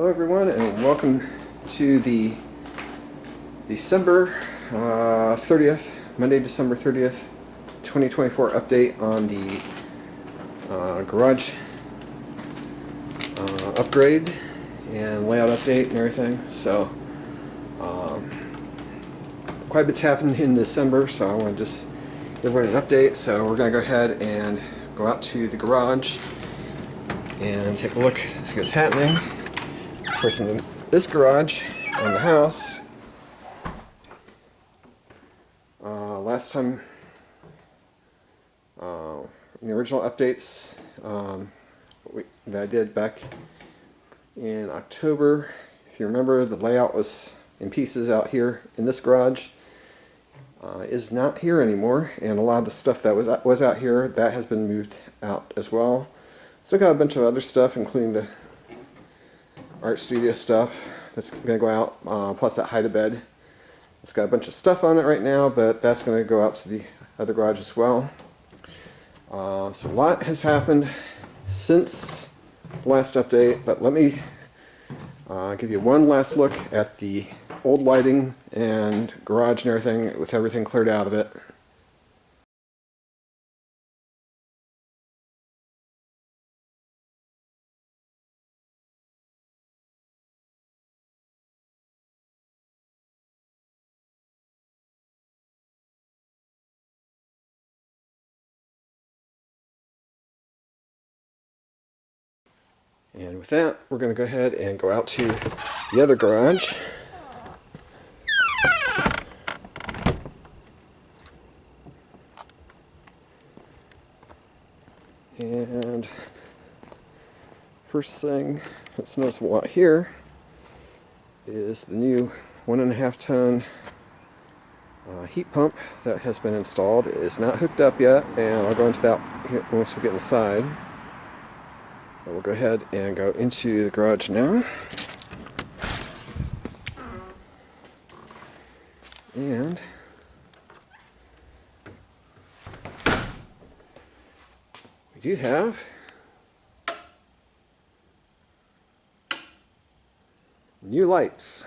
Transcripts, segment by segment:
Hello everyone, and welcome to the December 30th, Monday, December 30th, 2024 update on the garage upgrade and layout update and everything. So quite a bit's happened in December, so I want to just give everyone an update. So we're going to go ahead and go out to the garage and take a look, see what's happening. Of course, in this garage on the house, last time, in the original updates that I did back in October, if you remember, the layout was in pieces out here in this garage. Is not here anymore, and a lot of the stuff that was out here, that has been moved out as well. So I got a bunch of other stuff, including the art studio stuff that's going to go out, plus that hide-a-bed. It's got a bunch of stuff on it right now, but that's going to go out to the other garage as well. So a lot has happened since the last update, but let me give you one last look at the old lighting and garage and everything, with everything cleared out of it. And with that, we're going to go ahead and go out to the other garage. And first thing that's noticeable out here is the new 1.5 ton heat pump that has been installed. It is not hooked up yet, and I'll go into that once we get inside. But we'll go ahead and go into the garage now. And we do have new lights.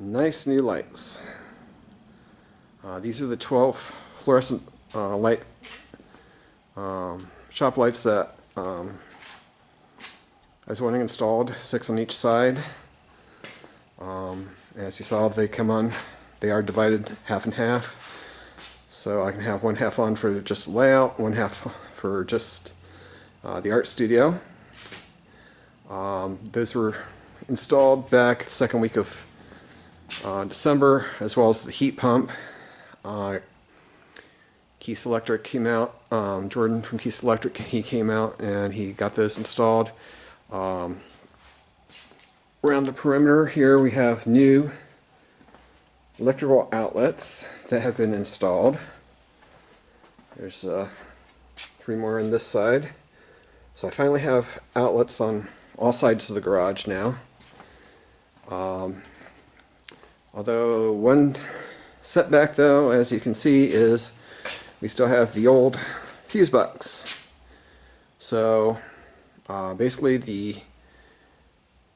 Nice new lights. These are the 12 fluorescent light shop lights that I was wanting installed, 6 on each side. As you saw, they come on, they are divided half and half. So I can have one half on for just layout, one half for just the art studio. Those were installed back the second week of December, as well as the heat pump. Keys Electric came out, Jordan from Keys Electric, he came out and he got those installed. Around the perimeter here we have new electrical outlets that have been installed. There's 3 more on this side. So I finally have outlets on all sides of the garage now. Although one setback, though, as you can see, is we still have the old fuse box. So basically the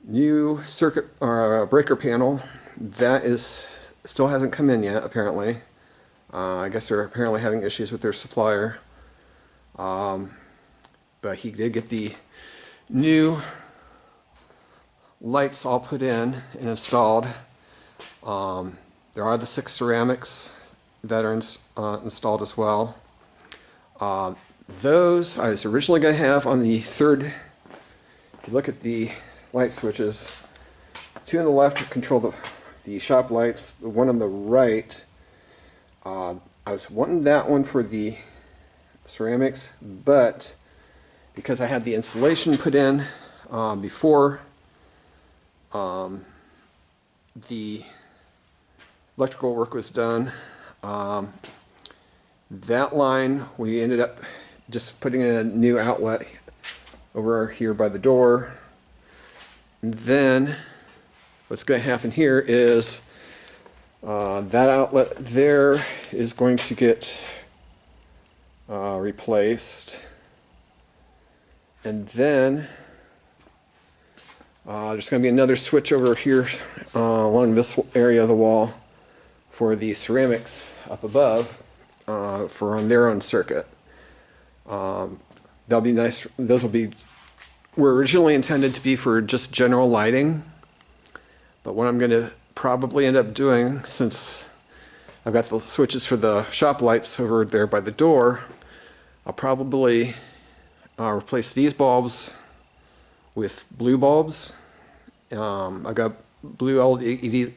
new circuit or breaker panel, that is still hasn't come in yet, apparently. I guess they're apparently having issues with their supplier. But he did get the new lights all put in and installed. There are the 6 ceramics that are installed as well. Those I was originally going to have on the third. If you look at the light switches, 2 on the left control the shop lights, the one on the right, I was wanting that one for the ceramics, but because I had the insulation put in before the electrical work was done, that line we ended up just putting in a new outlet over here by the door. And then what's going to happen here is that outlet there is going to get replaced, and then There's going to be another switch over here along this area of the wall for the ceramics up above for on their own circuit. That'll be nice. Those were originally intended to be for just general lighting, but what I'm going to probably end up doing, since I've got the switches for the shop lights over there by the door, I'll probably replace these bulbs with blue bulbs. I got blue LED,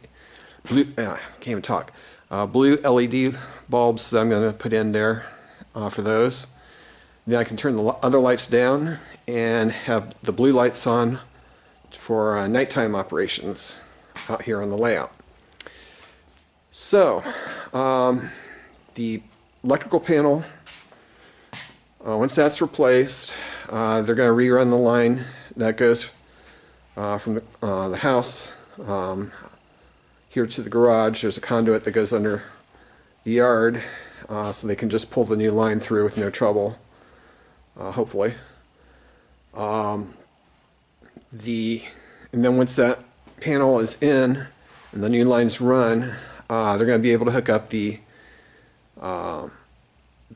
I can't even talk. Blue LED bulbs that I'm going to put in there for those. Then I can turn the other lights down and have the blue lights on for nighttime operations out here on the layout. So, the electrical panel, once that's replaced, they're going to rerun the line that goes from the house here to the garage. There's a conduit that goes under the yard, so they can just pull the new line through with no trouble, hopefully. And then once that panel is in and the new lines run, they're going to be able to hook up the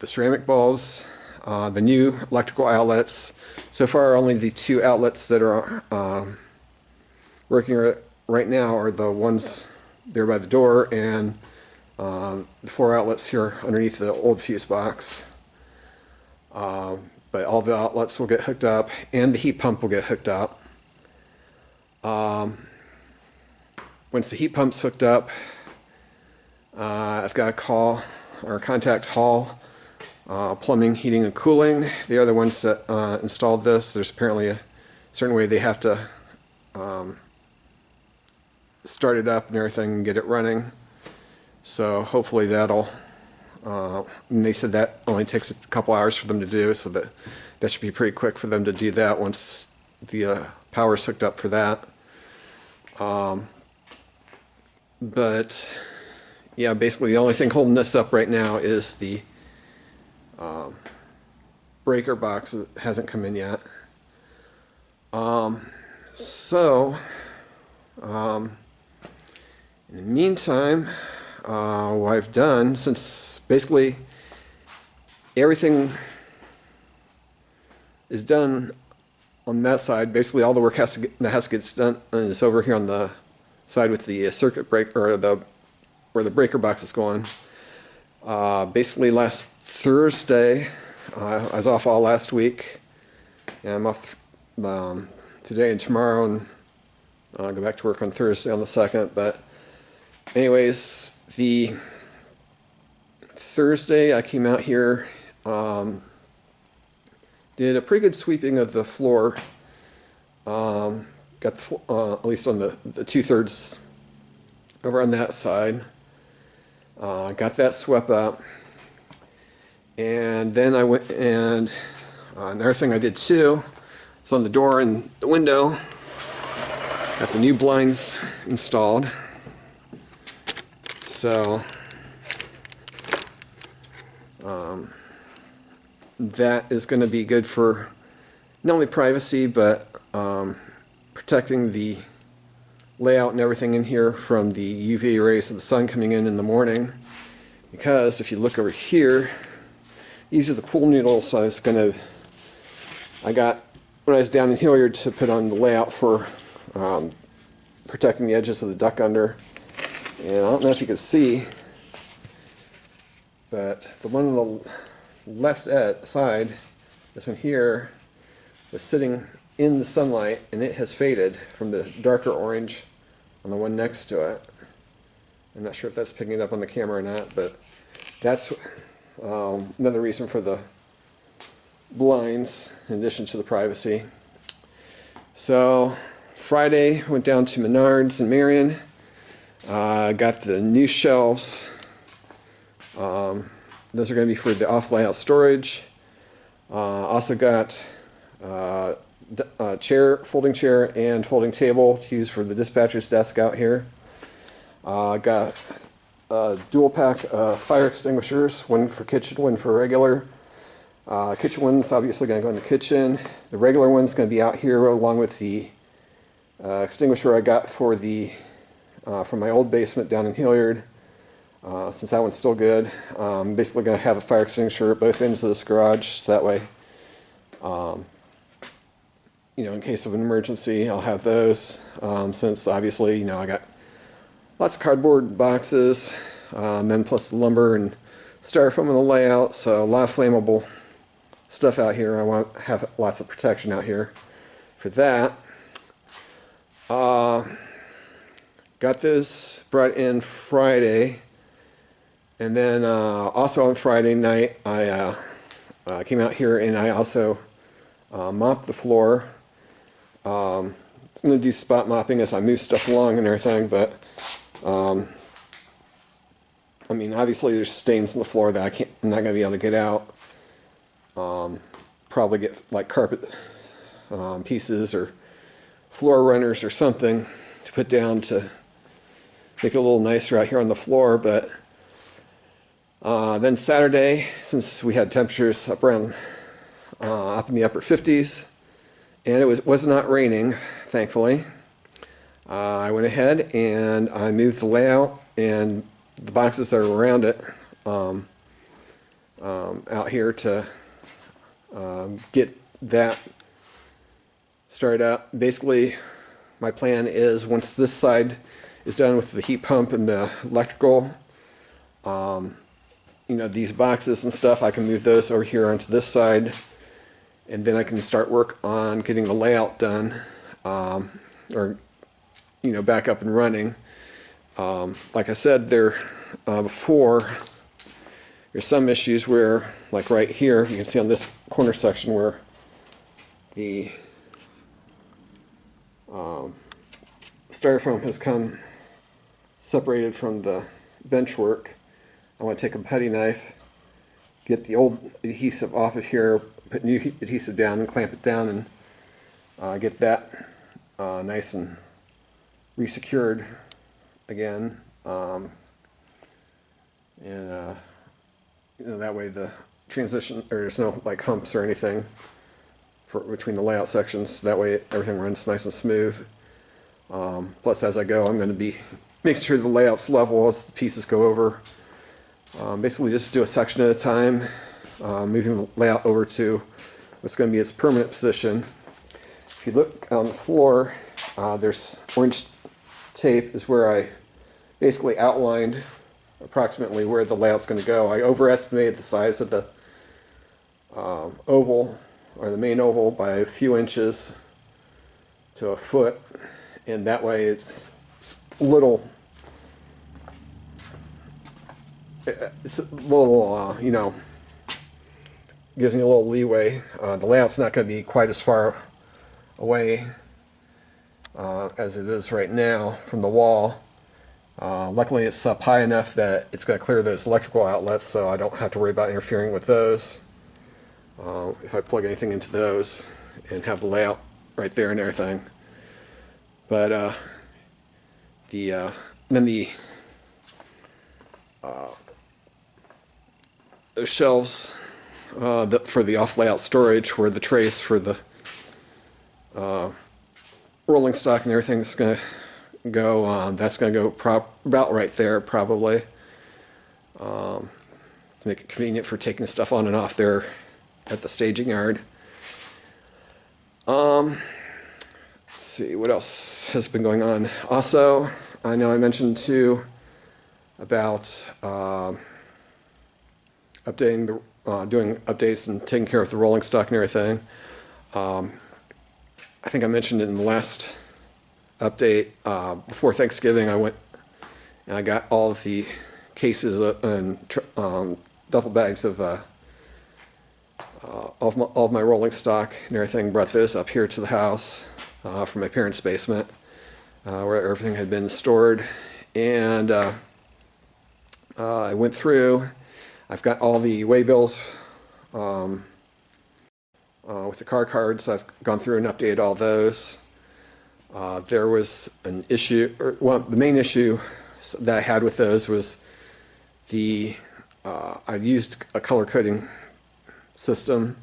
ceramic bulbs, the new electrical outlets. So far, only the 2 outlets that are working right now are the ones there by the door, and the 4 outlets here underneath the old fuse box. But all the outlets will get hooked up, and the heat pump will get hooked up. Once the heat pump's hooked up, I've got to call or contact Hall Plumbing, Heating, and Cooling. They are the ones that installed this. There's apparently a certain way they have to start it up and everything and get it running. So hopefully that'll, and they said that only takes a couple hours for them to do, so that should be pretty quick for them to do that once the power's hooked up for that. But yeah, basically the only thing holding this up right now is the breaker box that hasn't come in yet. In the meantime, what I've done, since basically everything is done on that side, basically all the work that has to get done is over here on the side with the circuit breaker, or where the breaker box is going. Basically last Thursday, I was off all last week, and I'm off today and tomorrow, and I'll go back to work on Thursday on the 2nd. But anyways, the Thursday I came out here, did a pretty good sweeping of the floor, got the, at least on the 2/3 over on that side, got that swept up, and then I went and another thing I did too is on the door and the window, got the new blinds installed. So that is going to be good for not only privacy, but protecting the layout and everything in here from the UV rays of the sun coming in the morning. Because if you look over here, these are the pool noodles I got when I was down in Hilliard to put on the layout for protecting the edges of the duck under. And I don't know if you can see, but the one on the left side, this one here, was sitting in the sunlight, and it has faded from the darker orange on the one next to it. I'm not sure if that's picking it up on the camera or not, but that's another reason for the blinds, in addition to the privacy. So Friday, went down to Menards in Marion, got the new shelves. Those are going to be for the off-layout storage. Also got a chair, folding chair, and folding table to use for the dispatcher's desk out here. Got a dual pack of fire extinguishers, one for kitchen, one for regular. Kitchen one's obviously going to go in the kitchen. The regular one's going to be out here along with the extinguisher I got for the from my old basement down in Hilliard. Since that one's still good, I'm basically going to have a fire extinguisher at both ends of this garage, so that way, in case of an emergency, I'll have those. Since obviously, I got lots of cardboard boxes, then plus the lumber and styrofoam in the layout, so a lot of flammable stuff out here. I want to have lots of protection out here for that. Got this brought in Friday, and then also on Friday night I came out here and I also mopped the floor. I'm going to do spot mopping as I move stuff along and everything, but I mean, obviously there's stains in the floor that I'm not going to be able to get out. Probably get like carpet pieces or floor runners or something to put down to make it a little nicer out here on the floor. But then Saturday, since we had temperatures up around up in the upper 50s, and it was not raining, thankfully, I went ahead and I moved the layout and the boxes that are around it out here to get that started out. Basically, my plan is once this side is done with the heat pump and the electrical, these boxes and stuff, I can move those over here onto this side, and then I can start work on getting the layout done, or back up and running. Like I said before, there's some issues where, like right here, you can see on this corner section where the styrofoam has come separated from the bench work. I want to take a putty knife, get the old adhesive off of here, put new adhesive down and clamp it down, and get that nice and resecured again, that way the transition, or there's no like humps or anything between the layout sections. That way everything runs nice and smooth. Plus, as I go, I'm going to be making sure the layout's level as the pieces go over. Basically, just do a section at a time, moving the layout over to what's going to be its permanent position. If you look on the floor, there's orange tape is where I basically outlined approximately where the layout's going to go. I overestimated the size of the oval, or the main oval, by a few inches to a foot, and that way it's a little gives me a little leeway. The layout's not going to be quite as far away as it is right now from the wall. Luckily it's up high enough that it's going to clear those electrical outlets, so I don't have to worry about interfering with those if I plug anything into those, and have the layout right there and everything. But then those shelves for the off layout storage, where the trays for the rolling stock and everything is going to go, that's going to go about right there probably, to make it convenient for taking stuff on and off there at the staging yard. Let's see what else has been going on. Also, I know I mentioned too about doing updates and taking care of the rolling stock and everything. I think I mentioned it in the last update. Before Thanksgiving, I went and I got all of the cases and duffel bags of all of my rolling stock and everything. Brought those up here to the house from my parents' basement, where everything had been stored. And I went through. I've got all the way bills with the car cards. I've gone through and updated all those. There was an issue, the main issue that I had with those was I used a color coding system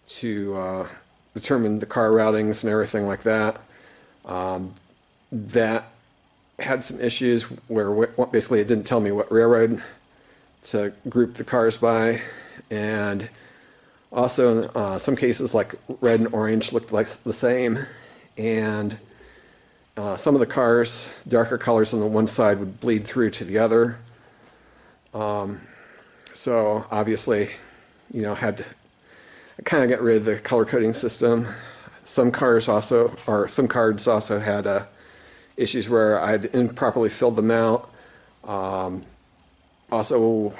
to determine the car routings and everything like that. that had some issues where basically it didn't tell me what railroad to group the cars by, and also in some cases like red and orange looked like the same, and some of the cars, darker colors on the one side would bleed through to the other. So obviously, had to kind of get rid of the color coding system. Some cards also had issues where I'd improperly filled them out. Also,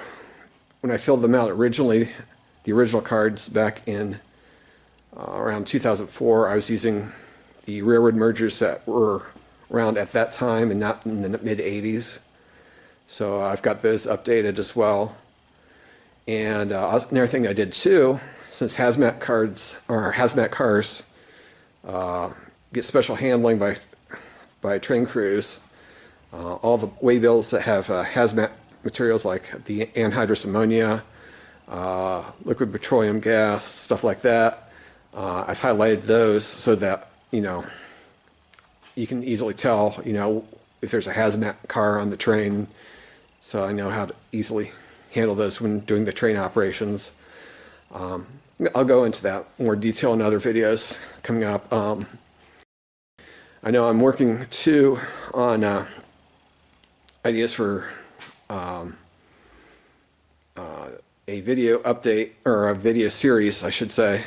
when I filled them out originally, the original cards back in around 2004, I was using the railroad mergers that were around at that time and not in the mid 80s. So I've got those updated as well. And another thing I did too, since hazmat cars get special handling by train crews, all the waybills that have hazmat materials like the anhydrous ammonia, liquid petroleum gas, stuff like that, I've highlighted those so that you can easily tell if there's a hazmat car on the train, so I know how to easily handle those when doing the train operations. I'll go into that more detail in other videos coming up. I know I'm working too on ideas for a video update, or a video series, I should say,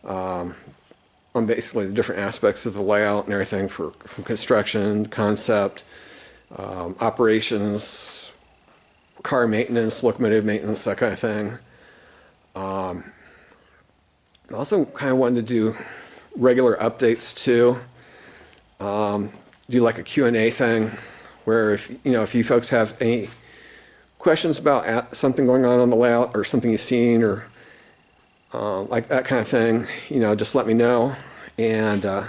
on basically the different aspects of the layout and everything from construction, concept, operations, car maintenance, locomotive maintenance, that kind of thing. I also kind of wanted to do regular updates too. Do like a Q&A thing where if you folks have any questions about something going on the layout or something you've seen or like that kind of thing, just let me know, and I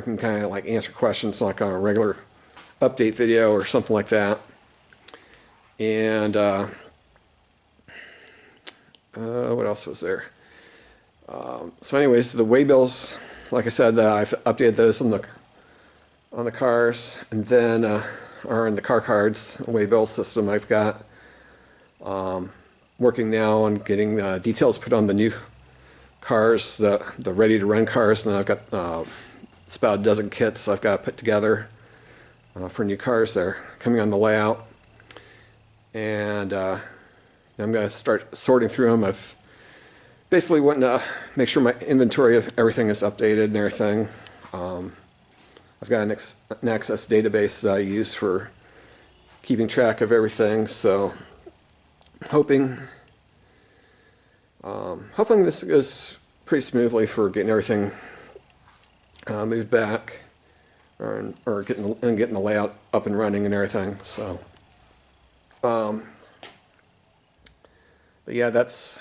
can kind of like answer questions like on a regular update video or something like that. And what else was there? So anyways, the waybills, like I said, I've updated those on the cars, and then or in the car cards, waybill system. I've got working now on getting details put on the new cars, the ready to run cars, and then I've got it's about a dozen kits I've got put together for new cars that are coming on the layout, and I'm going to start sorting through them. I've basically wanting to make sure my inventory of everything is updated and everything. I've got an Access database that I use for keeping track of everything, so hoping this goes pretty smoothly for getting everything moved back, or getting the layout up and running and everything. So, but yeah, that's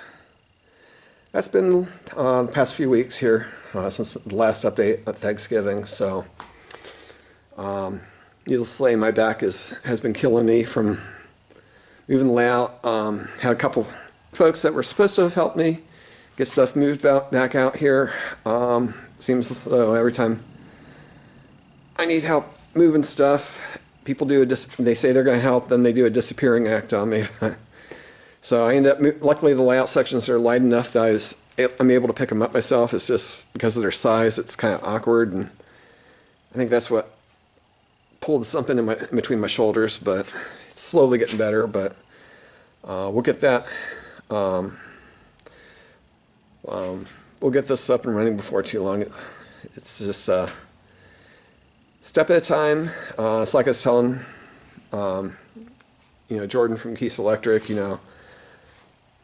been the past few weeks here since the last update at Thanksgiving. So, needless to say, my back has been killing me from moving the layout. Had a couple folks that were supposed to have helped me get stuff moved back out here. Seems as though every time I need help moving stuff, people they say they're going to help, then they do a disappearing act on me. So I end up, luckily the layout sections are light enough that I'm able to pick them up myself. It's just because of their size, it's kind of awkward, and I think that's what pulled something in between my shoulders, but it's slowly getting better. But we'll get that. We'll get this up and running before too long. It's just step at a time. It's like I was telling Jordan from Keith Electric,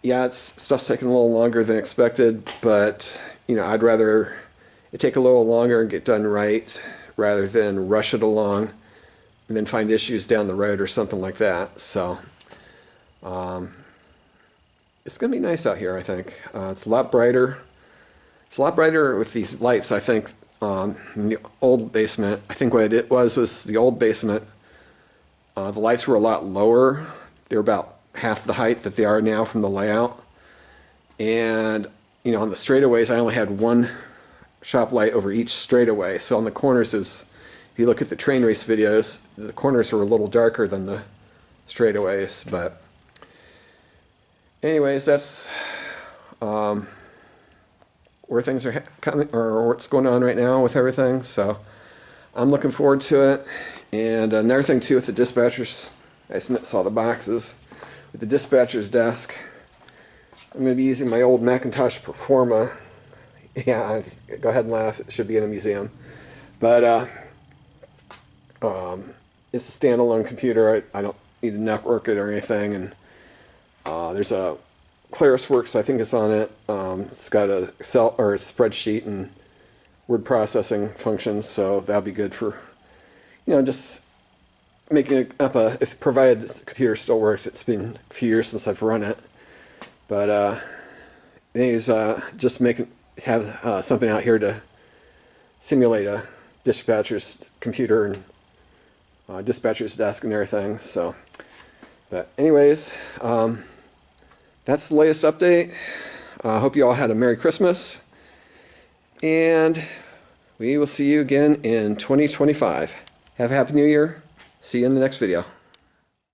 yeah, stuff's taking a little longer than expected, but I'd rather it take a little longer and get done right rather than rush it along and then find issues down the road or something like that. So it's gonna be nice out here, I think. It's a lot brighter. It's a lot brighter with these lights, I think. In the old basement, I think what it was the old basement, the lights were a lot lower. They were about half the height that they are now from the layout. And on the straightaways, I only had one shop light over each straightaway. So on the corners is, if you look at the train race videos, the corners are a little darker than the straightaways. But anyways, that's where things are coming, or what's going on right now with everything. So I'm looking forward to it. And another thing too with the dispatchers, I saw the boxes with the dispatcher's desk. I'm going to be using my old Macintosh Performa. Yeah, go ahead and laugh. It should be in a museum. But it's a standalone computer. I don't need to network it or anything. And there's a ClarisWorks, I think it's on it. It's got a Excel or a spreadsheet and word processing functions, so that'll be good for, just making up if provided the computer still works. It's been a few years since I've run it, but anyways, just have something out here to simulate a dispatcher's computer and dispatcher's desk and everything. So, but anyways, that's the latest update. I hope you all had a Merry Christmas, and we will see you again in 2025. Have a Happy New Year. See you in the next video.